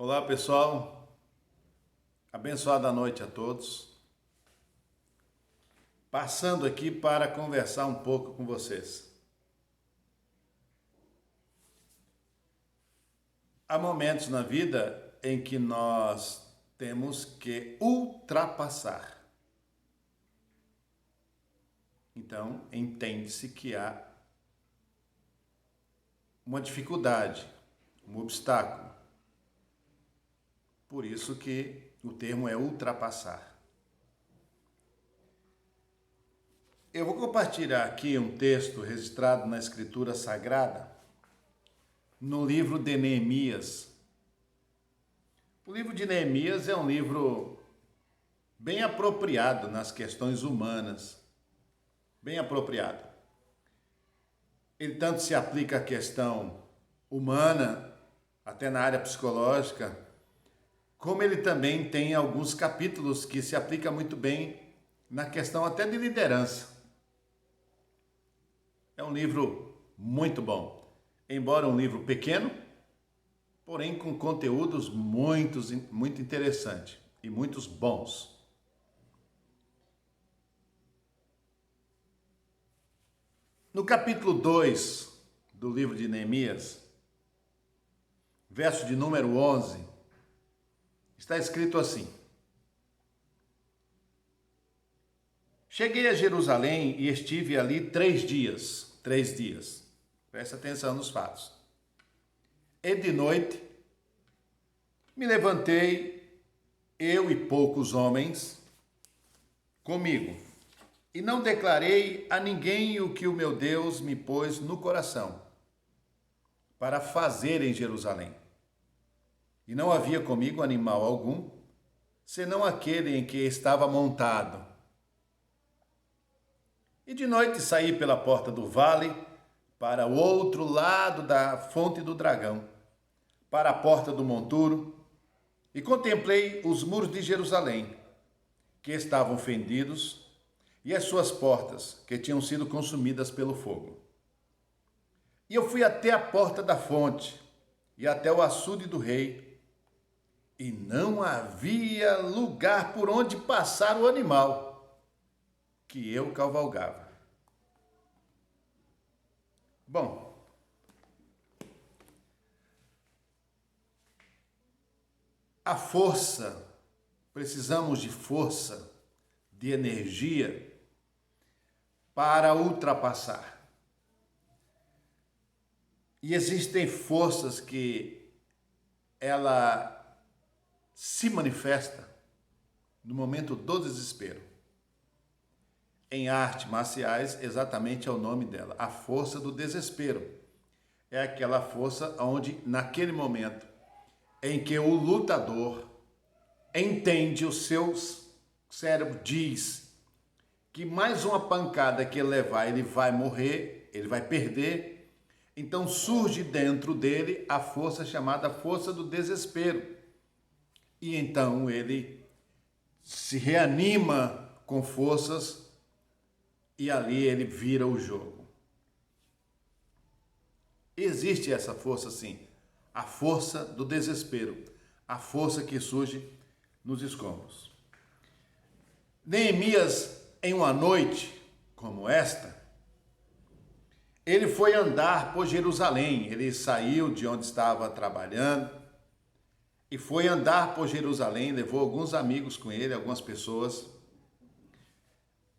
Olá pessoal, abençoada noite a todos. Passando aqui para conversar um pouco com vocês. Há momentos na vida em que nós temos que ultrapassar. Então, entende-se que há uma dificuldade, um obstáculo. Por isso que o termo é ultrapassar. Eu vou compartilhar aqui um texto registrado na Escritura Sagrada, no livro de Neemias. O livro de Neemias é um livro bem apropriado nas questões humanas, bem apropriado. Ele tanto se aplica à questão humana, até na área psicológica, como ele também tem alguns capítulos que se aplicam muito bem na questão até de liderança. É um livro muito bom. Embora um livro pequeno, porém com conteúdos muito interessantes e muitos bons. No capítulo 2 do livro de Neemias, verso de número 11, está escrito assim: Cheguei a Jerusalém e estive ali 3 dias. 3 dias. Presta atenção nos fatos. E de noite me levantei, eu e poucos homens comigo, e não declarei a ninguém o que o meu Deus me pôs no coração para fazer em Jerusalém. E não havia comigo animal algum, senão aquele em que estava montado. E de noite saí pela porta do vale para o outro lado da fonte do dragão, para a porta do monturo, e contemplei os muros de Jerusalém, que estavam fendidos, e as suas portas, que tinham sido consumidas pelo fogo. E eu fui até a porta da fonte, e até o açude do rei, e não havia lugar por onde passar o animal que eu cavalgava. Bom, a força, precisamos de força, de energia para ultrapassar. E existem forças que ela se manifesta no momento do desespero. Em artes marciais, exatamente é o nome dela, a força do desespero. É aquela força onde, naquele momento, em que o lutador entende, o seu cérebro diz que mais uma pancada que ele levar, ele vai morrer, ele vai perder. Então surge dentro dele a força chamada força do desespero. E então ele se reanima com forças e ali ele vira o jogo. Existe essa força sim, a força do desespero, a força que surge nos escombros. Neemias, em uma noite como esta, ele foi andar por Jerusalém. Ele saiu de onde estava trabalhando e foi andar por Jerusalém, levou alguns amigos com ele, algumas pessoas.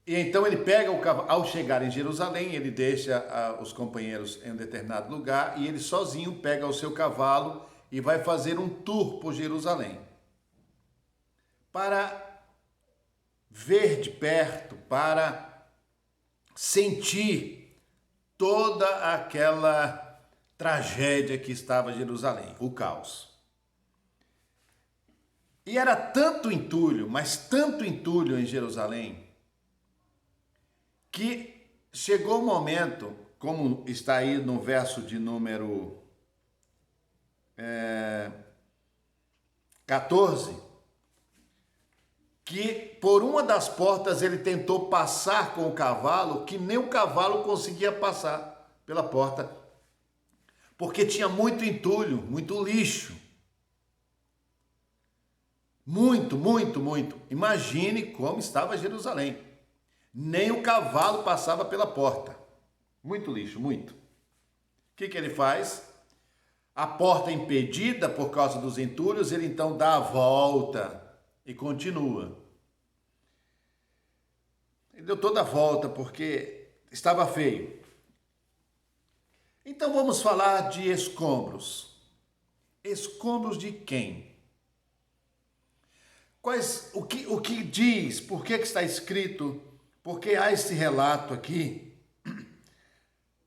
E então ele pega o cavalo, ao chegar em Jerusalém, ele deixa os companheiros em um determinado lugar e ele sozinho pega o seu cavalo e vai fazer um tour por Jerusalém. Para ver de perto, para sentir toda aquela tragédia que estava Jerusalém, o caos. E era tanto entulho, mas tanto entulho em Jerusalém, que chegou o momento, como está aí no verso de número 14, que por uma das portas ele tentou passar com o cavalo, que nem o cavalo conseguia passar pela porta, porque tinha muito entulho, muito lixo. Muito, muito, muito. Imagine como estava Jerusalém. Nem o cavalo passava pela porta. Muito lixo, muito. O que ele faz? A porta impedida por causa dos entulhos, ele então dá a volta e continua. Ele deu toda a volta porque estava feio. Então vamos falar de escombros. Escombros de quem? O que diz? Por que está escrito? Porque há esse relato aqui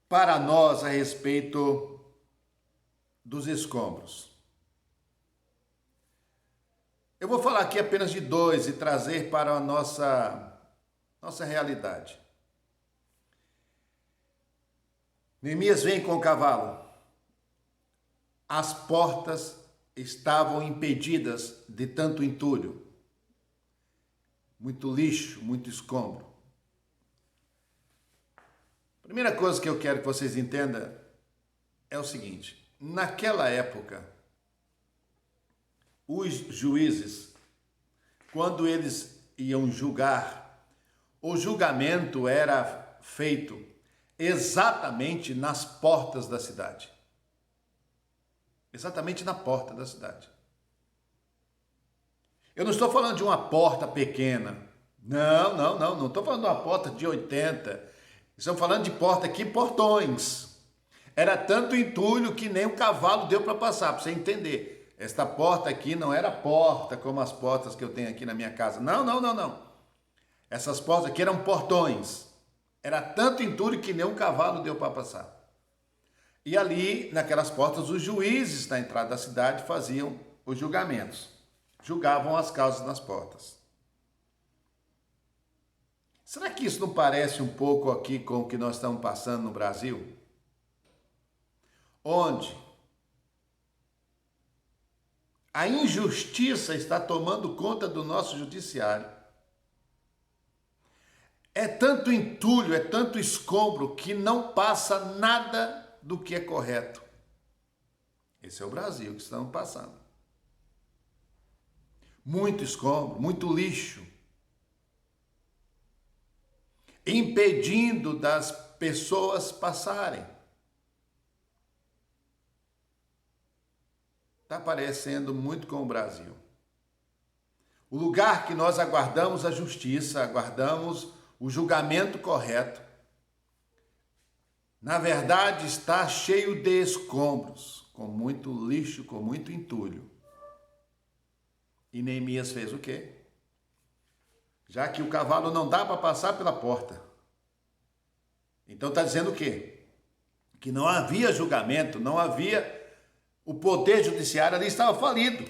para nós a respeito dos escombros. Eu vou falar aqui apenas de dois e trazer para a nossa realidade. Neemias vem com o cavalo. As portas estavam impedidas de tanto entulho. Muito lixo, muito escombro. Primeira coisa que eu quero que vocês entendam é o seguinte: naquela época, os juízes, quando eles iam julgar, o julgamento era feito exatamente nas portas da cidade. Exatamente na porta da cidade. Eu não estou falando de uma porta pequena. Não estou falando de uma porta de 80. Estamos falando de porta aqui, portões. Era tanto entulho que nem o cavalo deu para passar, para você entender. Esta porta aqui não era porta como as portas que eu tenho aqui na minha casa. Não. Essas portas aqui eram portões. Era tanto entulho que nem um cavalo deu para passar. E ali, naquelas portas, os juízes na entrada da cidade faziam os julgamentos. Julgavam as causas nas portas. Será que isso não parece um pouco aqui com o que nós estamos passando no Brasil? Onde a injustiça está tomando conta do nosso judiciário. É tanto entulho, é tanto escombro que não passa nada do que é correto. Esse é o Brasil que estamos passando. Muito escombro, muito lixo, impedindo das pessoas passarem. Está parecendo muito com o Brasil. O lugar que nós aguardamos a justiça, aguardamos o julgamento correto, na verdade está cheio de escombros, com muito lixo, com muito entulho. E Neemias fez o quê? Já que o cavalo não dá para passar pela porta. Então está dizendo o quê? Que não havia julgamento, não havia... O poder judiciário ali estava falido.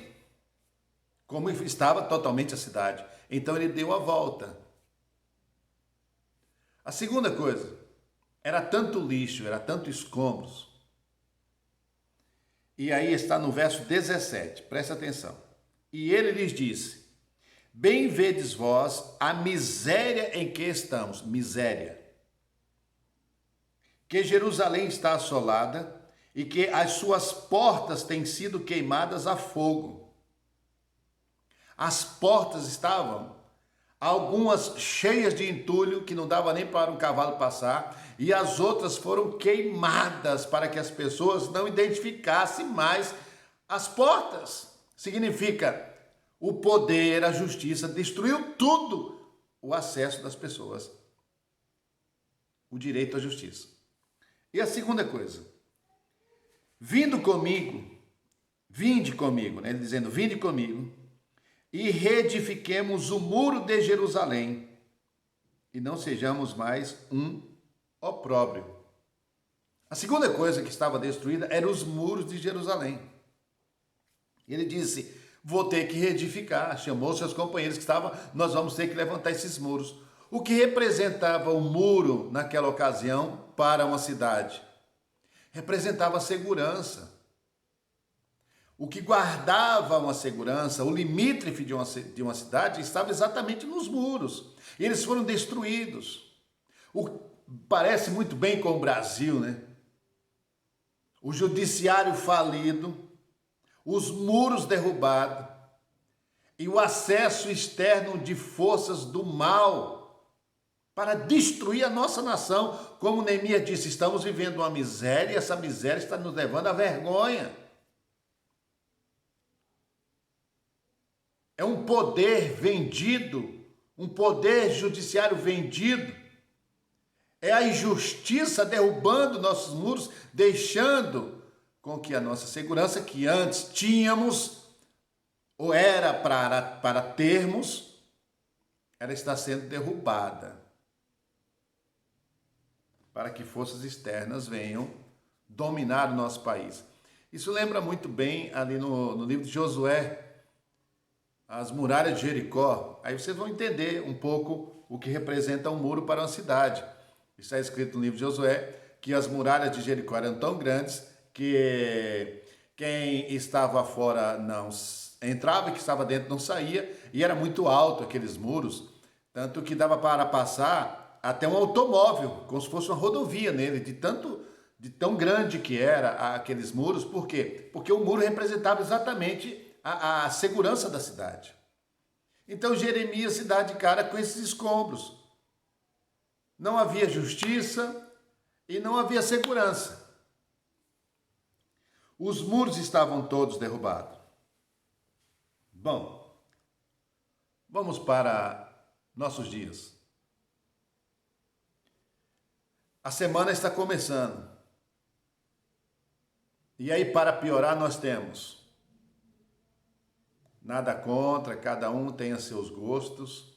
Como estava totalmente a cidade. Então ele deu a volta. A segunda coisa, era tanto lixo, era tanto escombros. E aí está no verso 17, presta atenção. E ele lhes disse: bem vedes vós a miséria em que estamos, miséria, que Jerusalém está assolada e que as suas portas têm sido queimadas a fogo. As portas estavam, algumas cheias de entulho, que não dava nem para um cavalo passar, e as outras foram queimadas para que as pessoas não identificassem mais as portas. Significa, o poder, a justiça destruiu tudo, o acesso das pessoas, o direito à justiça. E a segunda coisa, vinde comigo, né? Ele dizendo, vinde comigo, e reedifiquemos o muro de Jerusalém, e não sejamos mais um opróbrio. A segunda coisa que estava destruída eram os muros de Jerusalém. Ele disse, vou ter que reedificar. Chamou seus companheiros que estavam, nós vamos ter que levantar esses muros. O que representava o muro naquela ocasião para uma cidade? Representava a segurança. O que guardava uma segurança, o limítrofe de uma cidade, estava exatamente nos muros. E eles foram destruídos. Parece muito bem com o Brasil, né? O judiciário falido, os muros derrubados. e o acesso externo de forças do mal para destruir a nossa nação. Como Neemias disse, estamos vivendo uma miséria e essa miséria está nos levando à vergonha. É um poder vendido, um poder judiciário vendido. É a injustiça derrubando nossos muros, deixando com que a nossa segurança, que antes tínhamos, ou era para termos, ela está sendo derrubada para que forças externas venham dominar o nosso país. Isso lembra muito bem ali no livro de Josué, as muralhas de Jericó. Aí vocês vão entender um pouco o que representa um muro para uma cidade. Está escrito no livro de Josué que as muralhas de Jericó eram tão grandes que quem estava fora não entrava e quem estava dentro não saía, e era muito alto aqueles muros, tanto que dava para passar até um automóvel, como se fosse uma rodovia nele, de tão grande que era aqueles muros. Por quê? Porque o muro representava exatamente a segurança da cidade. Então Jeremias se dá de cara com esses escombros. Não havia justiça e não havia segurança. Os muros estavam todos derrubados. Bom, vamos para nossos dias. A semana está começando. E aí, para piorar, nós temos nada contra, cada um tem seus gostos.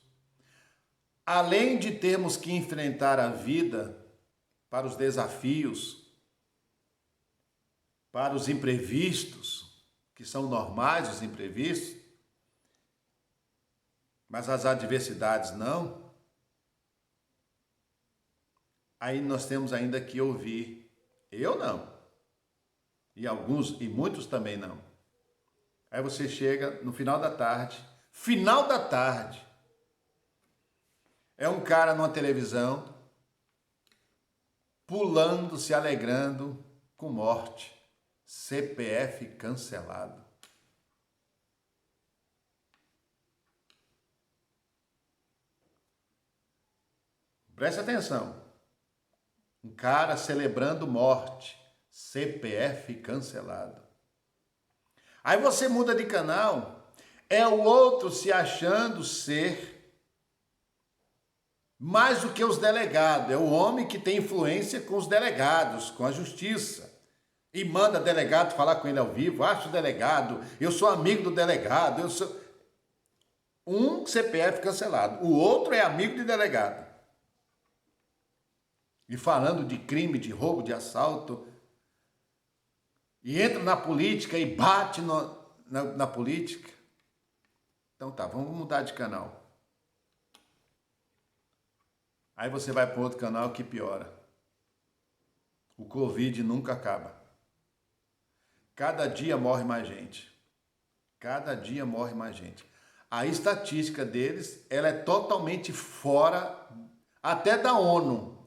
Além de termos que enfrentar a vida para os desafios, para os imprevistos, que são normais os imprevistos, mas as adversidades não. Aí nós temos ainda que ouvir, eu não, e alguns, e muitos também não. Aí você chega no final da tarde, é um cara numa televisão, pulando, se alegrando com morte, CPF cancelado. Preste atenção. Um cara celebrando morte, CPF cancelado. Aí você muda de canal, é o outro se achando ser mais do que os delegados. É o homem que tem influência com os delegados, com a justiça. E manda delegado falar com ele ao vivo. Acho o delegado, eu sou amigo do delegado, eu sou... Um CPF cancelado, o outro é amigo de delegado. E falando de crime, de roubo, de assalto, e entra na política e bate na política. Então tá, vamos mudar de canal. Aí você vai para outro canal que piora. O Covid nunca acaba. Cada dia morre mais gente. Cada dia morre mais gente. A estatística deles, ela é totalmente fora até da ONU.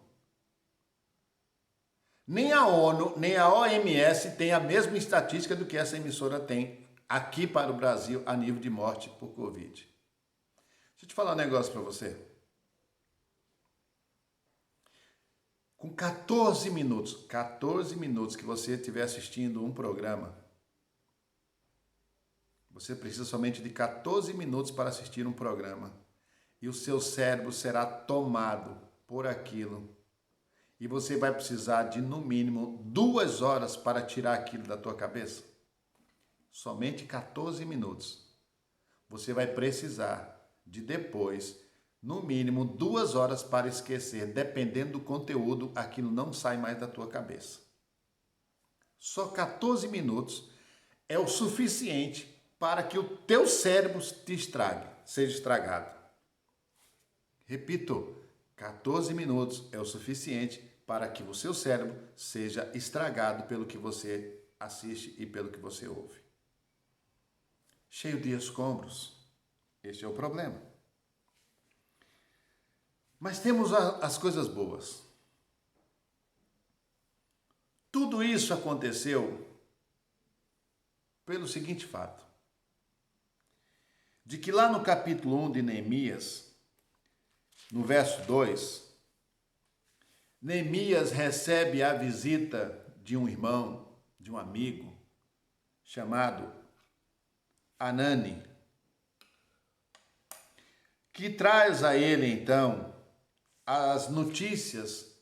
Nem a ONU, nem a OMS tem a mesma estatística do que essa emissora tem aqui para o Brasil a nível de morte por Covid. Deixa eu te falar um negócio para você. Com 14 minutos que você estiver assistindo um programa, você precisa somente de 14 minutos para assistir um programa e o seu cérebro será tomado por aquilo. E você vai precisar de, no mínimo, 2 horas para tirar aquilo da tua cabeça. Somente 14 minutos. Você vai precisar de depois, no mínimo, 2 horas para esquecer. Dependendo do conteúdo, aquilo não sai mais da tua cabeça. Só 14 minutos é o suficiente para que o teu cérebro te estrague, seja estragado. Repito, 14 minutos é o suficiente para que o seu cérebro seja estragado pelo que você assiste e pelo que você ouve. Cheio de escombros, este é o problema. Mas temos as coisas boas. Tudo isso aconteceu pelo seguinte fato. de que lá no capítulo 1 de Neemias, no verso 2, Neemias recebe a visita de um irmão, de um amigo, chamado Anani, que traz a ele, então, as notícias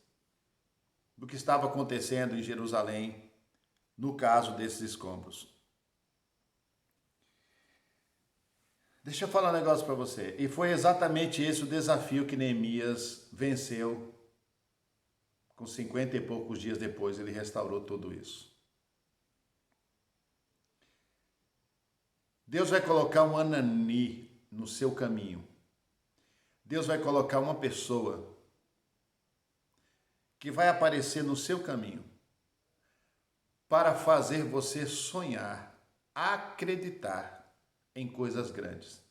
do que estava acontecendo em Jerusalém, no caso desses escombros. Deixa eu falar um negócio para você. E foi exatamente esse o desafio que Neemias venceu. Com 50 e poucos dias depois, ele restaurou tudo isso. Deus vai colocar um Anani no seu caminho. Deus vai colocar uma pessoa que vai aparecer no seu caminho para fazer você sonhar, acreditar em coisas grandes.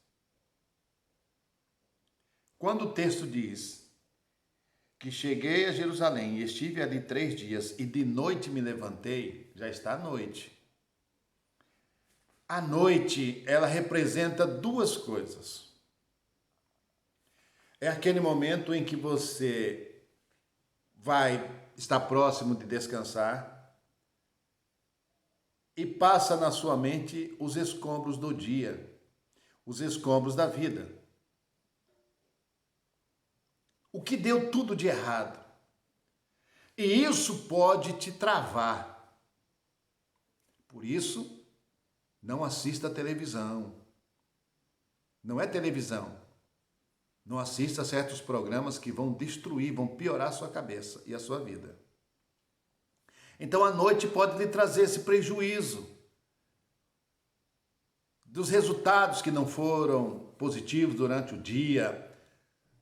Quando o texto diz que cheguei a Jerusalém e estive ali 3 dias e de noite me levantei, já está à noite. A noite, ela representa duas coisas. É aquele momento em que você vai estar próximo de descansar e passa na sua mente os escombros do dia, os escombros da vida. O que deu tudo de errado. E isso pode te travar. Por isso, não assista televisão. Não é televisão. Não assista certos programas que vão destruir, vão piorar a sua cabeça e a sua vida. Então a noite pode lhe trazer esse prejuízo dos resultados que não foram positivos durante o dia,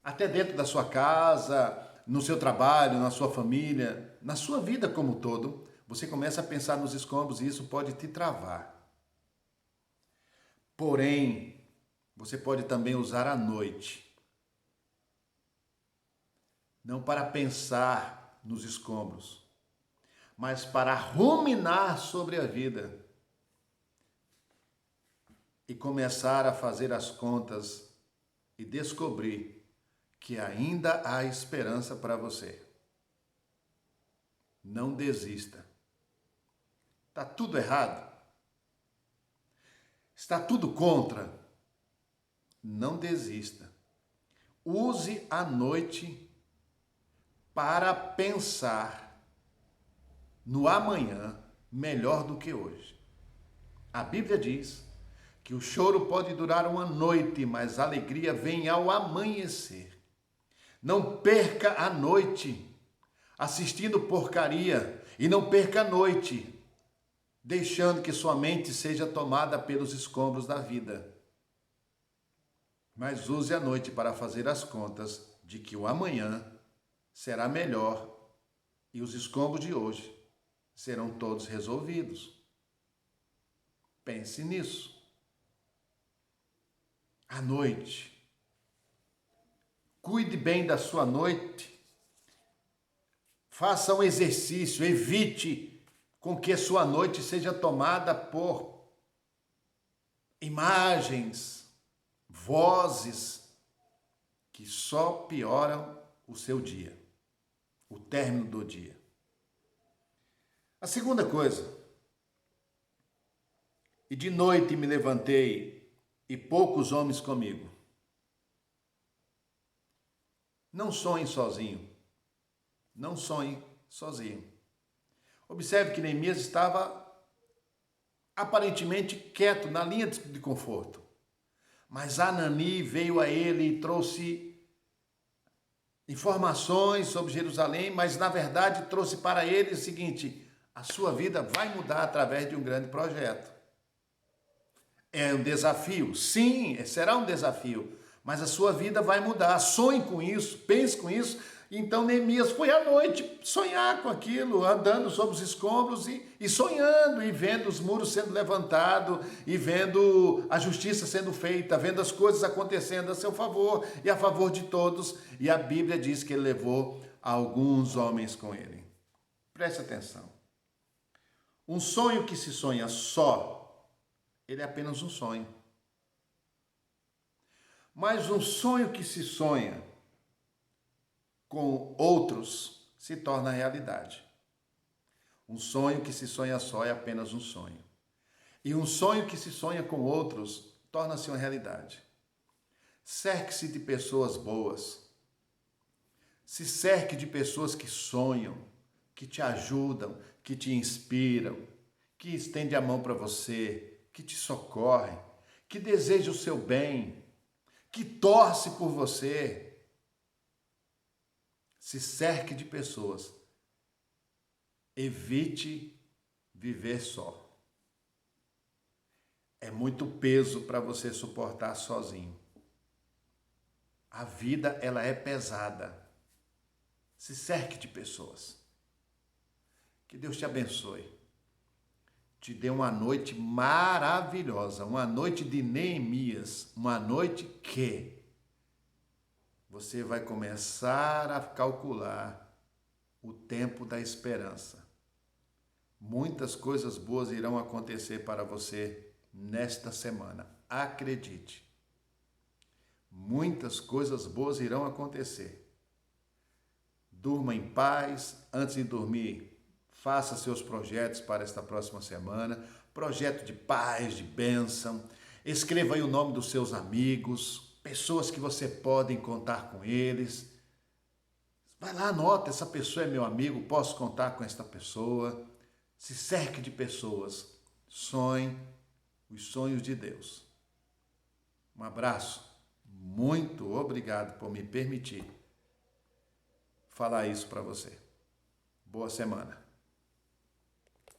até dentro da sua casa, no seu trabalho, na sua família, na sua vida como um todo. Você começa a pensar nos escombros e isso pode te travar. Porém, você pode também usar a noite, não para pensar nos escombros, mas para ruminar sobre a vida e começar a fazer as contas e descobrir que ainda há esperança para você. Não desista. Está tudo errado? Está tudo contra? Não desista. Use a noite para pensar no amanhã melhor do que hoje. A Bíblia diz que o choro pode durar uma noite, mas a alegria vem ao amanhecer. Não perca a noite assistindo porcaria e não perca a noite deixando que sua mente seja tomada pelos escombros da vida. Mas use a noite para fazer as contas de que o amanhã será melhor e os escombros de hoje serão todos resolvidos. Pense nisso. À noite. Cuide bem da sua noite. Faça um exercício, evite com que sua noite seja tomada por imagens, vozes que só pioram o seu dia, o término do dia. A segunda coisa, e de noite me levantei e poucos homens comigo. Não sonhe sozinho. Não sonhe sozinho. Observe que Neemias estava aparentemente quieto, na linha de conforto. Mas Anani veio a ele e trouxe informações sobre Jerusalém, mas na verdade trouxe para ele o seguinte: a sua vida vai mudar através de um grande projeto. É um desafio? Sim, será um desafio, mas a sua vida vai mudar. Sonhe com isso, pense com isso. Então Neemias foi à noite sonhar com aquilo, andando sobre os escombros e sonhando, e vendo os muros sendo levantados, e vendo a justiça sendo feita, vendo as coisas acontecendo a seu favor e a favor de todos. E a Bíblia diz que ele levou alguns homens com ele. Preste atenção. Um sonho que se sonha só, ele é apenas um sonho. Mas um sonho que se sonha com outros se torna realidade. Um sonho que se sonha só é apenas um sonho. E um sonho que se sonha com outros torna-se uma realidade. Cerque-se de pessoas boas. Se cerque de pessoas que sonham, que te ajudam, que te inspiram, que estendem a mão para você, que te socorrem, que desejam o seu bem, que torce por você. Se cerque de pessoas. Evite viver só. É muito peso para você suportar sozinho. A vida, ela é pesada. Se cerque de pessoas. Que Deus te abençoe. Te dê uma noite maravilhosa, uma noite de Neemias, uma noite que você vai começar a calcular o tempo da esperança. Muitas coisas boas irão acontecer para você nesta semana. Acredite. Muitas coisas boas irão acontecer. Durma em paz. Antes de dormir, faça seus projetos para esta próxima semana. Projeto de paz, de bênção. Escreva aí o nome dos seus amigos, pessoas que você pode contar com eles. Vai lá, anota, essa pessoa é meu amigo, posso contar com esta pessoa. Se cerque de pessoas. Sonhe os sonhos de Deus. Um abraço. Muito obrigado por me permitir falar isso para você. Boa semana.